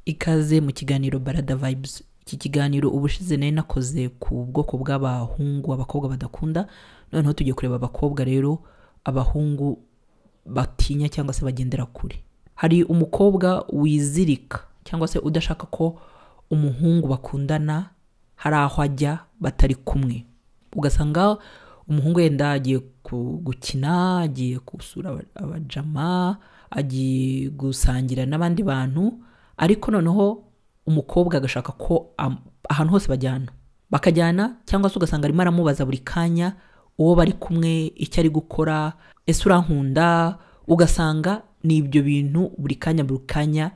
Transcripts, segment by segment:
Ikaze mu kiganiro Barada Vibes. Iki kiganiro ubushize nari nakoze ku bwoko bw'abahungu abakobwa badakunda, noneho tugiye kureba abakobwa rero abahungu batinya cyangwa se bagendera kure. Hari umukobwa wizirika cyangwa se udashaka ko umuhungu bakundana hari aho ajya batari kumwe. Ugasanga umuhungu yenda agiye gukina, agiye gusura abajama, agiye gusangira n'abandi bantu, ariko noneho umukobwa agashaka ko ahantu hose bakajyana cyangwa se ugasanga arimo aramubaza buri kanya uwo bari kumwe icyo ari gukora, ese urankunda. Ugasanga ni ibyo bintu buri kanya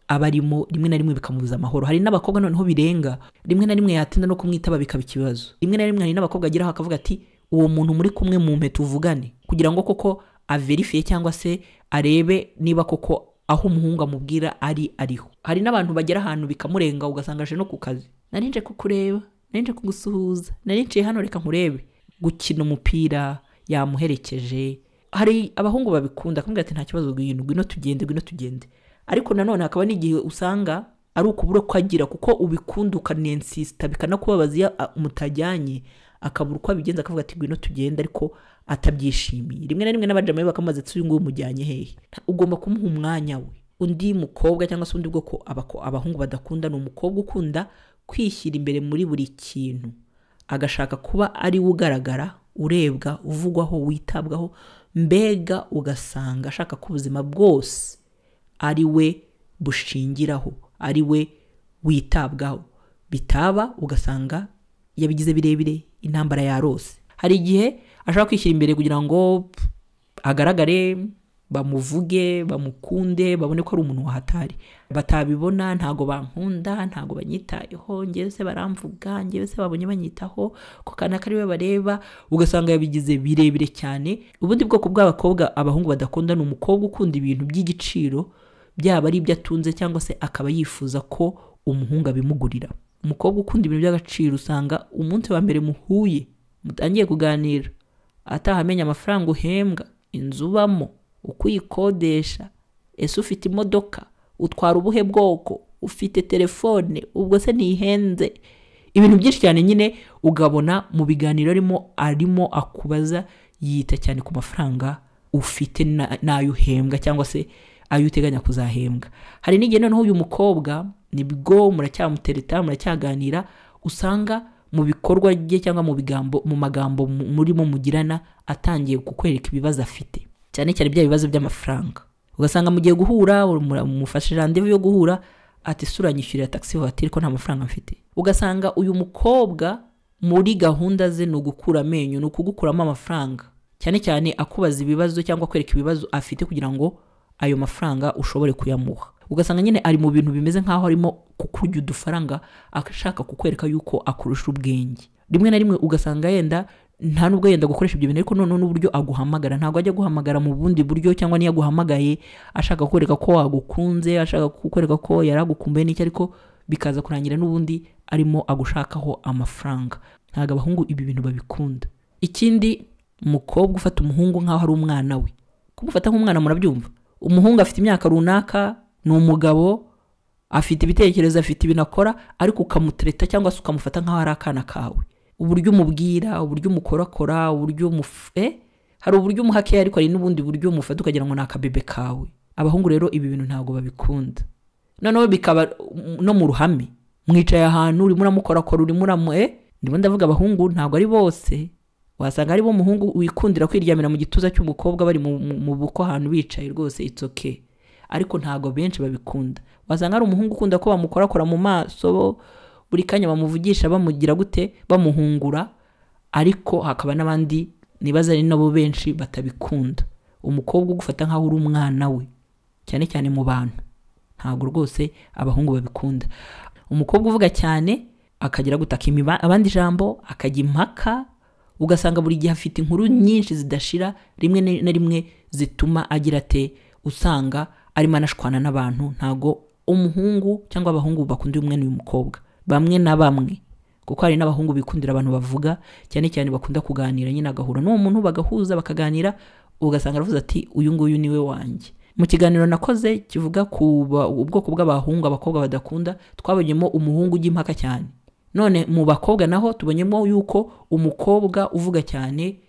abarimo, rimwe na rimwe bikamubuza amahoro. Hari n'abakobwa noneho birenga, rimwe na rimwe yatinda no kumwitaba bikaba ikibazo. Rimwe na rimwe hari n'abakobwa ageraho akavuga ati uwo muntu muri kumwe mu mpe tuvugane, kugira ngo koko averifiye cyangwa se arebe niba koko aho umuhungu amubwira ariho. Hari n'abantu bagera ahantu bikamurenga, ugasanga aje no ku kazi, nari nje kukureba, nari nje kugusuhuza, nari nje hano reka nkurebe. Gukina umupira yamuherekeje. Hari abahungu babikunda akamubwira ati nta kibazo, ngwino tugende. Ariko nanone hakaba n'igihe usanga ari ukubura ko agira, kuko ubikunda ukanensista bikanakubabaza iyo mutajyanye, akabura uko abigenza akavuga ati ngwino tugende, ariko atabyishimiye. Rimwe na rimwe n'abajama bakamaze tsuye ngo umujyanye hehe. Ugomba kumuha umwanya we. Undi mukobwa cyangwa se undi bwoko abahungu badakunda ni umukobwa ukunda kwishyira imbere muri buri kintu, agashaka kuba ari ugaragara, urebwa, uvugwaho, witabwaho, mbega ugasanga ashaka ko ubuzima bwose ari we bushingiraho, ari we witabwaho. Bitaba ugasanga yabigize birebire, intambara yarose. Hari igihe ashaka kwishyira imbere kugira ngo agaragare, bamuvuge, bamukunde, babone ko ari umuntu wahatari. Batabibona ntago bankunda, ntago banyitayeho, ngewe se baramvuga, ngewe se babonye banyitaho, ko kana kari we bareba. Ugasanga yabigize birebire cyane. Ubundi bwoko bw'abakobwa abahungu badakunda ni umukobwa ukunda ibintu by'igiciro, byaba ari ibyo atunze cyangwa se akaba yifuza ko umuhungu abimugurira. Umukobwa ukunda ibintu by'agaciro usanga umunsi wa mbere muhuye, mutangiye kuganira, atahamenya amafaranga uhembwa, inzu ubamo, uko uyikodesha, ese ufite imodoka, utwara ubuhe bwoko, ufite telefone, ubwo se ntihenze. Ibintu byinshi cyane nyine ugabona mu biganiro arimo akubaza, yita cyane ku mafaranga ufite n'ayo uhembwa cyangwa se ayo uteganya kuzahembwa. Hari n'igihe noneho uyu mukobwa nibwo muracyamutereta, muracyaganira, usanga mu bikorwa bye cyangwa mu magambo murimo mugirana atangiye kukwereka ibibazo afite, cyane cyane bya bibazo by'amafaranga. Ugasanga mugiye guhura, mufashe rendez-vous yo guhura, ati suranyishyurira taxi voiture ko nta mafaranga mfite. Ugasanga uyu mukobwa muri gahunda ze no gukura amenyo, no kugukuramo amafaranga, cyane cyane akubaza ibibazo cyangwa kwereka ibibazo afite kugira ngo ayo mafaranga ushobore kuyamuha. Ugasanga nyine ari mu bintu bimeze nkaho arimo kukurya udufaranga, akashaka kukwereka yuko akurusha ubwenge. Rimwe na rimwe ugasanga yenda nta nubwo yenda gukoresha ibyo bintu, ariko none n'uburyo aguhamagara, ntago ajya guhamagara mu bundi buryo, cyangwa niyo aguhamagaye ashaka kukwereka ko wagukunze, ashaka kukwereka ko yaragukumbuye n'icyo, ariko bikaza kurangira n'ubundi arimo agushakaho amafaranga. Ntago abahungu ibi bintu babikunda. Ikindi, umukobwa ufata umuhungu nkaho ari umwana we. Kumufata nk'umwana murabyumva. Umuhungu afite imyaka runaka, ni umugabo, afite ibitekerezo, afite ibinakora, ariko ukamutereta cyangwa se ukamufata nkaho ari akana kawe. Uburyo umubwira, uburyo umukorakora, uburyo hari uburyo umuhake, ariko hari n'ubundi buryo umufata ukagira ngo ni akabebe kawe. Abahungu rero ibi bintu ntago babikunda. Noneho bikaba no mu ruhame, mwicaye ahantu urimo uramukorakora, ndimo ndavuga abahungu ntago ari bose. Wasanga ari bo muhungu wikundira kwiryamira mu gituza cy'umukobwa bari mu buko ahantu bicaye, rwose it's okay, ariko ntago benshi babikunda. Wasanga ari umuhungu ukunda ko bamukorakora mu maso, buri kanya bamuvugisha, bamugira gute, bamuhungura, ariko hakaba n'abandi nibaza ari nabo benshi batabikunda. Umukobwa ugufata nkaho uri umwana we, cyane cyane mu bantu, ntago rwose abahungu babikunda. Umukobwa uvuga cyane, akagira gutakima abandi ijambo, akajya impaka, ugasanga buri gihe afite inkuru nyinshi zidashira, rimwe na rimwe zituma agira usanga arimo anashwana n'abantu. Ntago umuhungu cyangwa abahungu bakunda umwe n'uyu mukobwa, bamwe na bamwe, kuko hari n'abahungu bikundira abantu bavuga, cyane cyane bakunda kuganira, nyine agahura n'uwo muntu bagahuza bakaganira, ugasanga aravuze ati uyu nguyu niwe wanjye. mu kiganiro nakoze kivuga ku ubwoko bw'abahungu abakobwa badakunda twabonyemo umuhungu ujya impaka cyane. None mu bakobwa naho tubonyemo yuko umukobwa uvuga cyane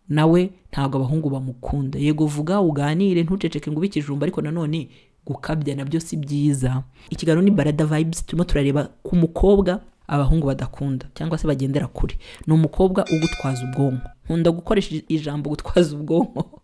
nawe ntago abahungu bamukunda. Yego vuga uganire ntuceceke ngo ubikijumba, ariko nanone gukabya nabyo si byiza. Ikiganiro ni Barada Vibes, turimo turareba ku mukobwa abahungu badakunda cyangwa se bagendera kure. Ni umukobwa ugutwaza ubwonko. Nkunda gukoresha ijambo gutwaza ubwonko.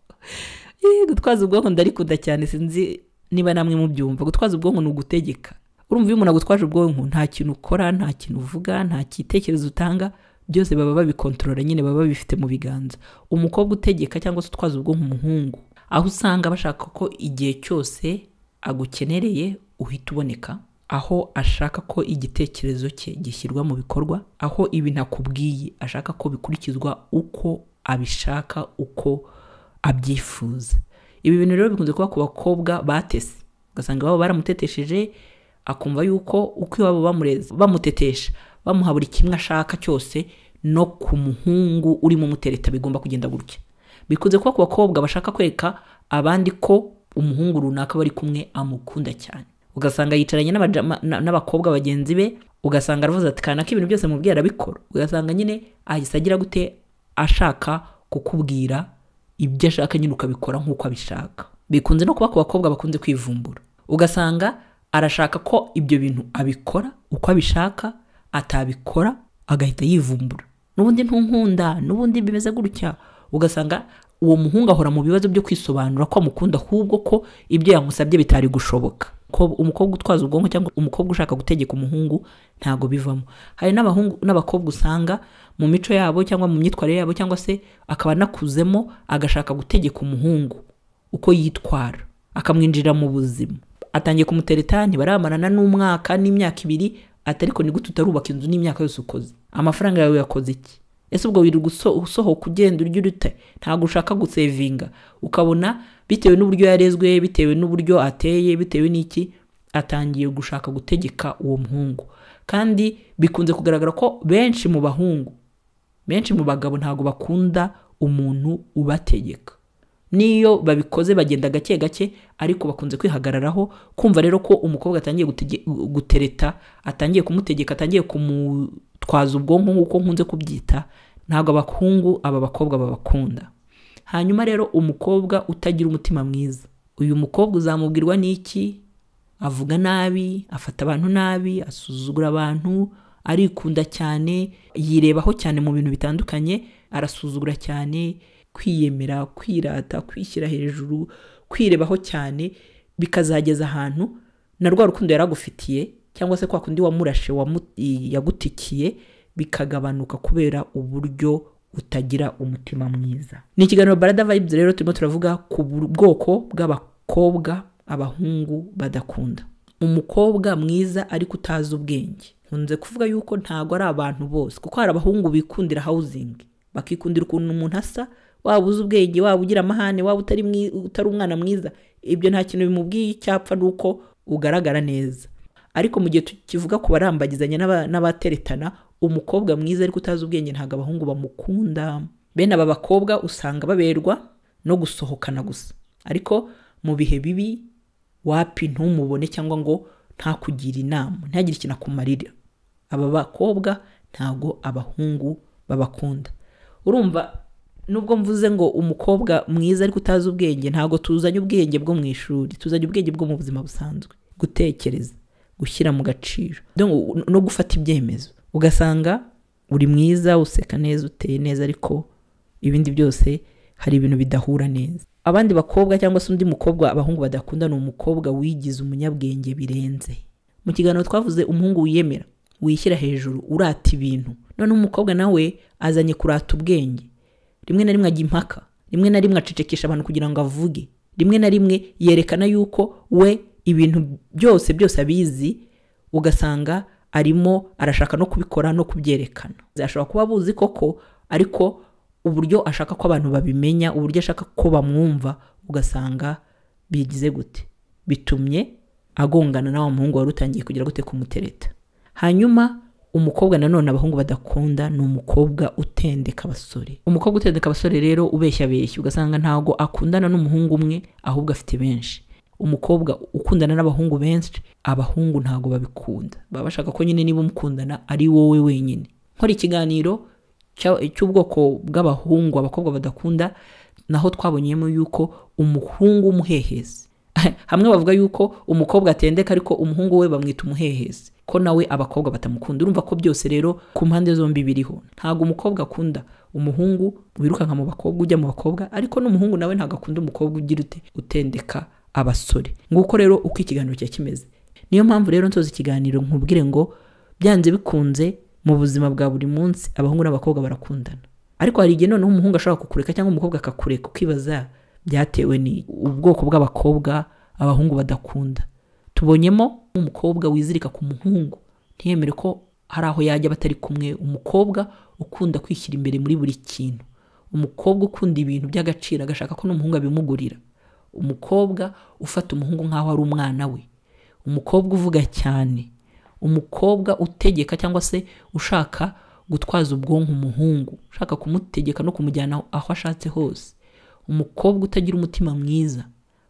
Gutwaza ubwonko ndarikunda cyane, sinzi niba namwe mubyumva. Gutwaza ubwonko ni ugutegeka. Urumva iyo umuntu agutwaje ubwonko nta kintu ukora, nta kintu uvuga, nta kitekerezo utanga, byose baba babikontorora, nyine baba babifite mu biganza. Umukobwa utegeka cyangwa se utwaza ubwonko umuhungu, aho usanga bashaka ko igihe cyose agukenereye uhita uboneka, aho ashaka ko igitekerezo cye gishyirwa mu bikorwa, aho ibintu akubwiye ashaka ko bikurikizwa uko abishaka, uko abyifuza. Ibi bintu rero bikunze kuba ku bakobwa batese, ugasanga baba baramutetesheje akumva yuko uko iwabo bamureze bamutetesha bamuha buri kimwe ashaka cyose, no ku muhungu urimo mutereta bigomba kugenda gutya. Bikunze kuba ku bakobwa bashaka kwereka abandi ko umuhungu runaka bari kumwe amukunda cyane, ugasanga yicaranye n'abakobwa bagenzi be, ugasanga aravuze ati kanaka ibintu byose mubwiye arabikora, ugasanga nyine ahise agira gute ashaka kukubwira ibyo ashaka nyine ukabikora nk'uko abishaka. Bikunze no kuba ku bakobwa bakunze kwivumbura, ugasanga arashaka ko ibyo bintu abikora uko abishaka, atabikora agahita yivumbura, n'ubundi ntunkunda, n'ubundi bimeze gutya. Ugasanga uwo muhungu ahora mu bibazo byo kwisobanura ko amukunda, ahubwo ko ibyo yamusabye bitari gushoboka. Ko umukobwa utwaza ubwonko cyangwa umukobwa ushaka gutegeka umuhungu ntago bivamo. Hari n'abahungu n'abakobwa usanga mu mico yabo cyangwa mu myitwarire yabo, cyangwa se akaba nakuzemo agashaka gutegeka umuhungu uko yitwara, akamwinjira mu buzima. Atangiye kumutereta, ntibaramarana n'umwaka n'imyaka 2, atariko ni gute utarubaka inzu n'imyaka yose ukoze? Amafaranga yawe yakoze iki? Ese ubwo wirirwa usohoka ugenda urya urute? Ntago ushaka gusevinga, ukabona bitewe n'uburyo yarezwe, bitewe n'uburyo ateye, bitewe n'iki, atangiye gushaka gutegeka uwo muhungu. Kandi bikunze kugaragara ko benshi mu bahungu, benshi mu bagabo ntago bakunda umuntu ubategeka. Niyo babikoze bagenda gake gake, ariko bakunze kwihagararaho, kumva rero ko umukobwa atangiye gutereta, atangiye kumutegeka, atangiye kumutwaza ubwonko nk'uko nkunze kubyita. Ntago abahungu aba bakobwa babakunda. Hanyuma rero umukobwa utagira umutima mwiza, uyu mukobwa uzamubwirwa n'iki? Avuga nabi, afata abantu nabi, asuzugura abantu, arikunda cyane, yirebaho cyane mu bintu bitandukanye, arasuzugura cyane, kwiyemera, kwirata, kwishyira hejuru, kwirebaho cyane, bikazageza ahantu na rwa rukundo yaragufitiye cyangwa se kwa kundi wamurashe yagutikiye bikagabanuka kubera uburyo utagira umutima mwiza. Ni ikiganiro Barada Vibes rero turimo turavuga ku bwoko bw'abakobwa abahungu badakunda. Umukobwa mwiza ariko utazi ubwenge. Nkunze kuvuga yuko ntago ari abantu bose, kuko hari abahungu bikundira housing, bakikundira ukuntu umuntu asa, waba uzi ubwenge, waba ugira amahane, waba utari umwana mwiza, ibyo nta kintu bimubwiye. Icyapfa nuko ugaragara neza. Ariko mu gihe tukivuga ku barambagizanya n'abateretana, umukobwa mwiza ariko utazi ubwenge ntago abahungu bamukunda. Bene aba bakobwa usanga baberwa no gusohokana gusa, ariko mu bihe bibi wapi ntumubone cyangwa ngo ntakugira inama, ntagire ikintu akumarira. Aba bakobwa ntago abahungu babakunda. Urumva, nubwo mvuze ngo umukobwa mwiza ariko utazi ubwenge, ntago tuzanye ubwenge bwo mu ishuri, tuzanye ubwenge bwo mu buzima busanzwe, gutekereza, gushyira mu gaciro no gufata ibyemezo. Ugasanga uri mwiza, useka neza, uteye neza, ariko ibindi byose hari ibintu bidahura neza. Abandi bakobwa cyangwa se undi mukobwa abahungu badakunda ni umukobwa wigize umunyabwenge birenze. Mu kiganiro twavuze umuhungu wiyemera, wishyira hejuru, urata ibintu. None umukobwa nawe azanye kurata ubwenge. Rimwe na rimwe ajya impaka, rimwe na rimwe acecekesha abantu kugira ngo avuge, rimwe na rimwe yerekana yuko we ibintu byose abizi, ugasanga arimo arashaka no kubikora no kubyerekana. Ashobora kuba abuzi koko, ariko uburyo ashaka ko abantu babimenya, uburyo ashaka ko bamwumva, ugasanga bigize gute, bitumye agongana na wa muhungu wari utangiye kugira gute kumutereta. Hanyuma umukobwa nanone abahungu badakunda ni umukobwa utendeka abasore. Umukobwa utendeka abasore rero ubeshya, ugasanga ntago akundana n'umuhungu umwe, ahubwo afite benshi. umukobwa ukundana n'abahungu benshi, abahungu ntago babikunda, baba bashaka ko nyine niba umukundana ari wowe wenyine. Nkora ikiganiro cy'ubwoko bw'abahungu abakobwa badakunda, naho twabonyemo yuko umuhungu umuhehezi hamwe bavuga yuko umukobwa atendeka ariko umuhungu we bamwita umuhehezi, ko nawe abakobwa batamukunda. Urumva ko byose rero ku mpande zombi biriho. Ntago umukobwa akunda umuhungu wirukanka mu bakobwa ujya mu bakobwa, ariko n'umuhungu nawe ntago akunda umukobwa ugira utendeka abasore. Nguko rero uko ikiganiro cya kimeze. Niyo mpamvu rero nsoza ikiganiro nkubwire ngo byanze bikunze mu buzima bwa buri munsi abahungu n'abakobwa barakundana, ariko hari igihe noneho umuhungu ashobora kukureka cyangwa umukobwa akakureka, ukibaza byatewe ni ubwoko bw'abakobwa abahungu badakunda. Tubonyemo umukobwa wizirika ku muhungu, ntiyemere ko hari aho yajya batari kumwe. Umukobwa ukunda kwishyira imbere muri buri kintu, umukobwa ukunda ibintu by'agaciro agashaka ko n'umuhungu abimugurira, umukobwa ufata umuhungu nk'aho ari umwana we, umukobwa uvuga cyane, umukobwa utegeka cyangwa se ushaka gutwaza ubwonko umuhungu, ushaka kumutegeka no kumujyana aho ashatse hose, umukobwa utagira umutima mwiza,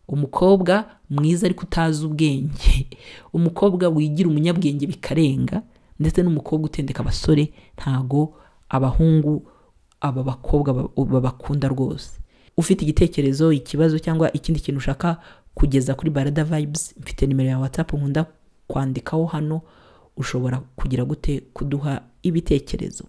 umukobwa mwiza ariko utazi ubwenge, umukobwa wigira umunyabwenge bikarenga, ndetse n'umukobwa utendeka abasore. Ntago abahungu aba bakobwa babakunda rwose. Ufite igitekerezo, ikibazo cyangwa ikindi kintu ushaka kugeza kuri Barada Vibes, mfite nimero ya WhatsApp nkunda kwandikaho hano, ushobora kugira gute kuduha ibitekerezo.